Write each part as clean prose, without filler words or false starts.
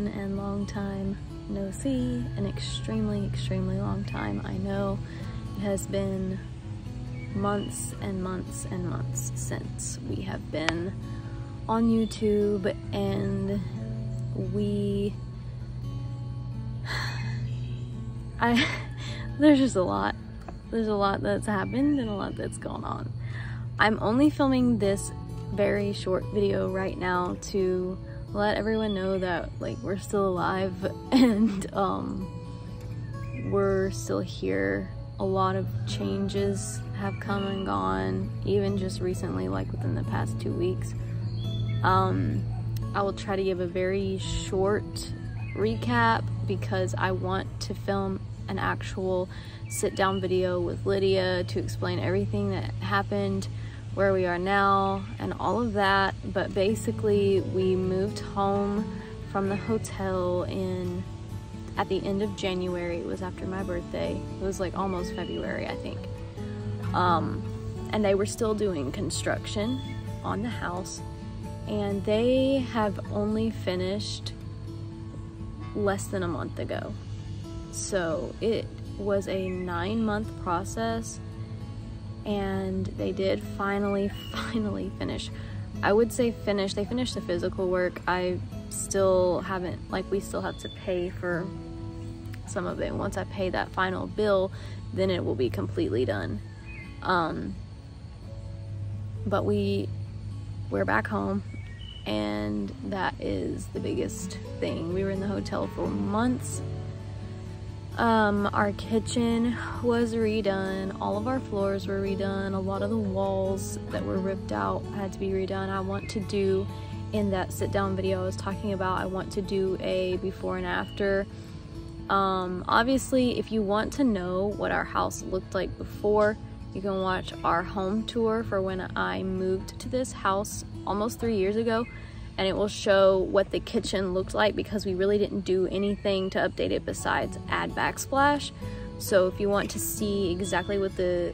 everyone, and long time no see. An extremely long time. I know it has been months and months and months since we have been on YouTube, and there's just a lot. There's a lot that's happened and a lot that's gone on. I'm only filming this very short video right now to let everyone know that like we're still alive and we're still here. A lot of changes have come and gone, even just recently, like within the past 2 weeks. I will try to give a very short recap because I want to film an actual sit-down video with Lydia to explain everything that happened, where we are now, and all of that. But basically, we moved home from the hotel at the end of January. It was after my birthday. It was like almost February, I think. And they were still doing construction on the house, and they have only finished less than a month ago. So it was a 9-month process, and they did finally finish. I would say finish. They finished the physical work. I still haven't, like, we still have to pay for some of it. Once I pay that final bill, then it will be completely done. But we're back home, and that is the biggest thing. We were in the hotel for months. Our kitchen was redone, all of our floors were redone, a lot of the walls that were ripped out had to be redone. I want to do, in that sit down video I was talking about, I want to do a before and after. Obviously, if you want to know what our house looked like before, you can watch our home tour for when I moved to this house almost 3 years ago, and it will show what the kitchen looked like because we really didn't do anything to update it besides add backsplash. So if you want to see exactly what the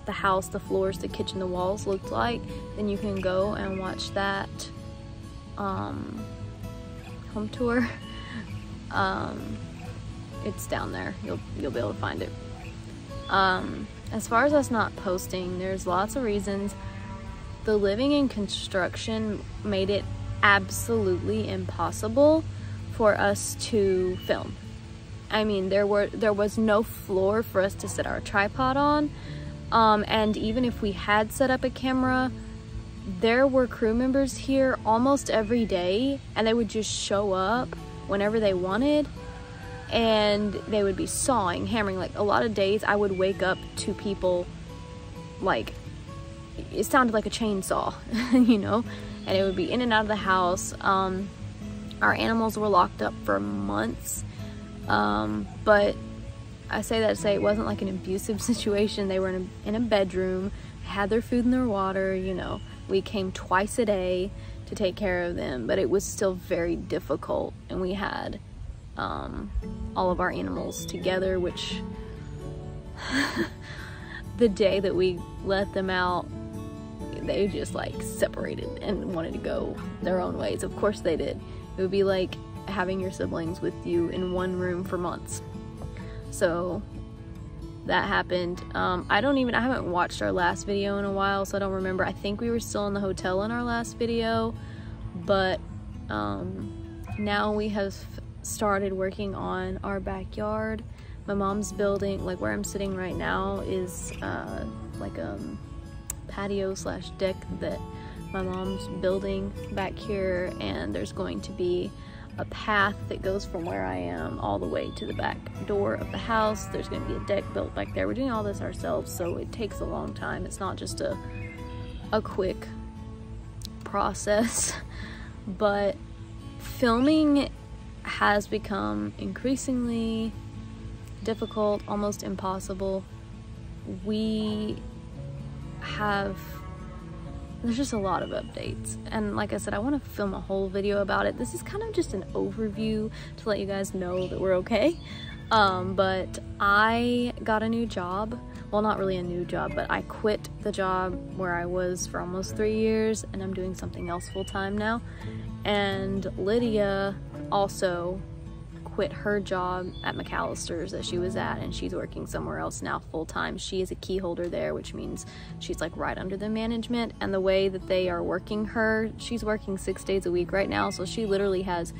house, the floors, the kitchen, the walls looked like, then you can go and watch that home tour. It's down there. You'll be able to find it. As far as us not posting, there's lots of reasons. The living in construction made it absolutely impossible for us to film. I mean, there was no floor for us to set our tripod on, and even if we had set up a camera, there were crew members here almost every day, and they would just show up whenever they wanted, and they would be sawing, hammering. Like, a lot of days I would wake up to people, like, it sounded like a chainsaw, you know, and it would be in and out of the house. Our animals were locked up for months, but I say that to say it wasn't like an abusive situation. They were in a bedroom, had their food and their water, you know. We came twice a day to take care of them, but it was still very difficult, and we had all of our animals together, which the day that we let them out, they just like separated and wanted to go their own ways. Of course they did. It would be like having your siblings with you in one room for months. So that happened. I haven't watched our last video in a while, so I don't remember. I think we were still in the hotel in our last video, but now we have started working on our backyard. My mom's building, like where I'm sitting right now, is like a patio slash deck that my mom's building back here, and there's going to be a path that goes from where I am all the way to the back door of the house. There's going to be a deck built back there. We're doing all this ourselves, so it takes a long time. It's not just a quick process, but filming has become increasingly difficult, almost impossible. There's just a lot of updates, and like I said, I want to film a whole video about it. This is kind of just an overview to let you guys know that we're okay. But I got a new job. Well, not really a new job, but I quit the job where I was for almost 3 years, and I'm doing something else full-time now. And Lydia also quit her job at McAllister's that she was at, and she's working somewhere else now full-time. She is a key holder there, which means she's like right under the management, and the way that they are working her, she's working 6 days a week right now, so she literally has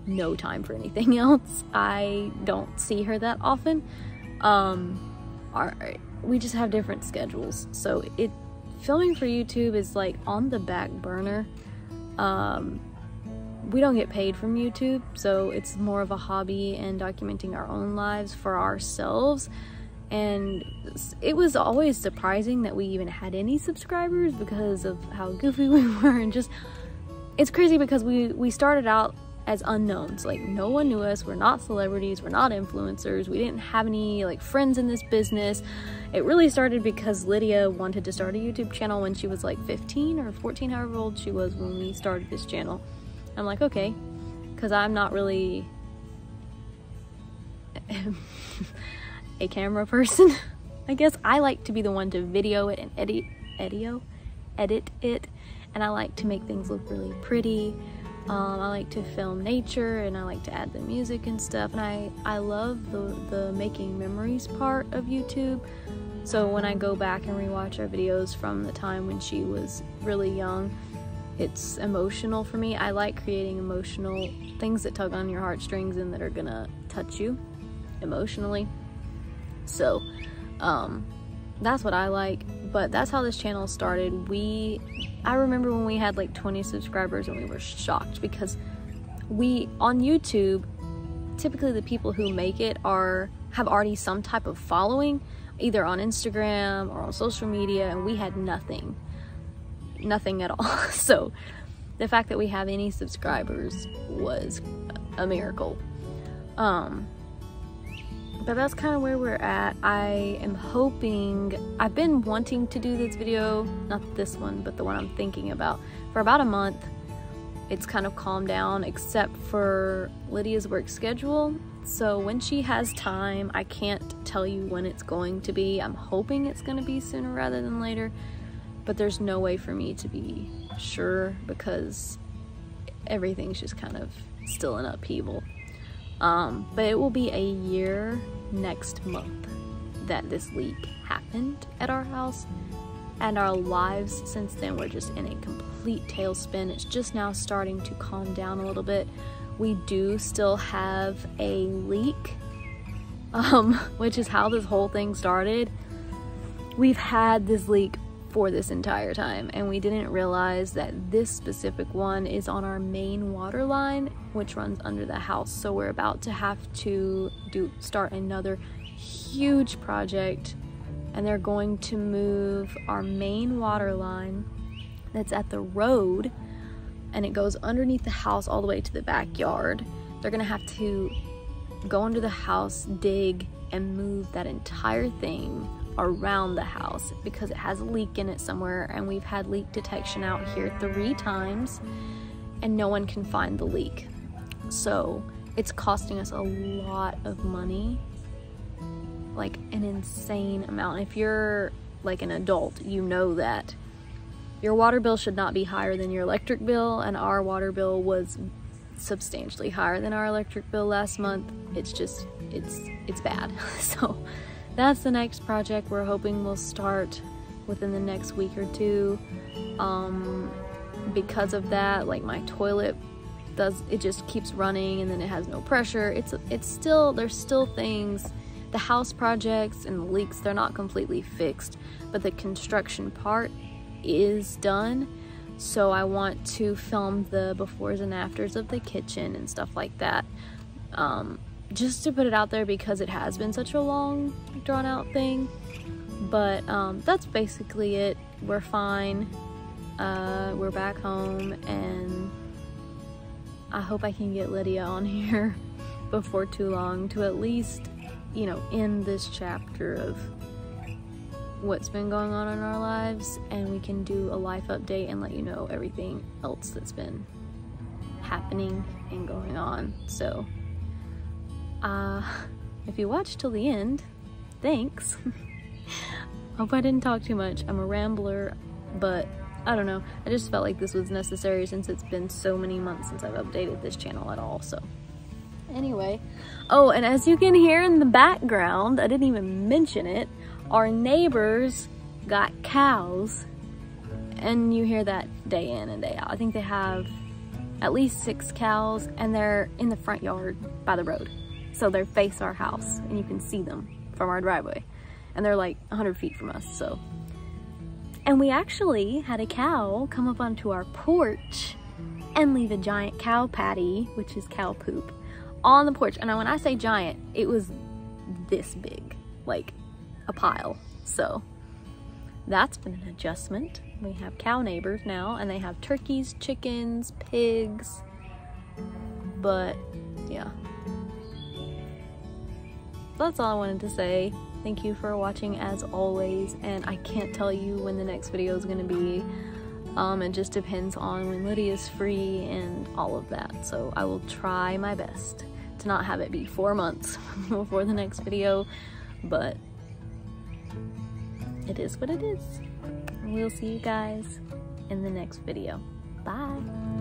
no time for anything else. I don't see her that often. We just have different schedules, so filming for YouTube is like on the back burner. We don't get paid from YouTube, so it's more of a hobby and documenting our own lives for ourselves. And it was always surprising that we even had any subscribers because of how goofy we were, and just, it's crazy because we started out as unknowns. Like, no one knew us. We're not celebrities, we're not influencers, we didn't have any like friends in this business. It really started because Lydia wanted to start a YouTube channel when she was like 15 or 14, however old she was when we started this channel. I'm like, okay, because I'm not really a camera person. I guess I like to be the one to video it and edit it, and I like to make things look really pretty. I like to film nature, and I like to add the music and stuff, and I love the making memories part of YouTube. So when I go back and rewatch our videos from the time when she was really young, it's emotional for me. I like creating emotional things that tug on your heartstrings and that are gonna touch you emotionally. So that's what I like, but that's how this channel started. I remember when we had like 20 subscribers and we were shocked because on YouTube, typically the people who make it have already some type of following, either on Instagram or on social media, and we had nothing at all. So the fact that we have any subscribers was a miracle. But that's kind of where we're at. I am hoping, I've been wanting to do this video, not this one, but the one I'm thinking about, for about a month. It's kind of calmed down, except for Lydia's work schedule. So when she has time, I can't tell you when it's going to be. I'm hoping it's going to be sooner rather than later, but there's no way for me to be sure because everything's just kind of still in upheaval. But it will be a year next month that this leak happened at our house, and our lives since then were just in a complete tailspin. It's just now starting to calm down a little bit. We do still have a leak, which is how this whole thing started. We've had this leak for this entire time, and we didn't realize that this specific one is on our main water line, which runs under the house. So we're about to have to start another huge project, and they're going to move our main water line that's at the road, and it goes underneath the house all the way to the backyard. They're gonna have to go under the house, dig, and move that entire thing around the house because it has a leak in it somewhere, and we've had leak detection out here 3 times and no one can find the leak. So it's costing us a lot of money, like an insane amount. If you're like an adult, you know that your water bill should not be higher than your electric bill, and our water bill was substantially higher than our electric bill last month. It's just, it's bad. So that's the next project we're hoping will start within the next week or 2. Because of that, like my toilet it just keeps running and then it has no pressure. There's still things, the house projects and the leaks, they're not completely fixed, but the construction part is done. So I want to film the befores and afters of the kitchen and stuff like that, just to put it out there because it has been such a long drawn out thing. But that's basically it. We're fine. We're back home, and I hope I can get Lydia on here before too long to at least, you know, end this chapter of what's been going on in our lives, and we can do a life update and let you know everything else that's been happening and going on. So if you watched till the end, thanks. Hope I didn't talk too much. I'm a rambler, but I don't know. I just felt like this was necessary since it's been so many months since I've updated this channel at all, so. Anyway. Oh, and as you can hear in the background, I didn't even mention it, our neighbors got cows, and you hear that day in and day out. I think they have at least 6 cows, and they're in the front yard by the road. So they face our house, and you can see them from our driveway. And they're like 100 feet from us, so. And we actually had a cow come up onto our porch and leave a giant cow patty, which is cow poop, on the porch. And when I say giant, it was this big, like a pile. So that's been an adjustment. We have cow neighbors now, and they have turkeys, chickens, pigs, but yeah. That's all I wanted to say. Thank you for watching as always, and I can't tell you when the next video is going to be. It just depends on when Lydia's free and all of that, so I will try my best to not have it be 4 months before the next video, but it is what it is. We'll see you guys in the next video. Bye!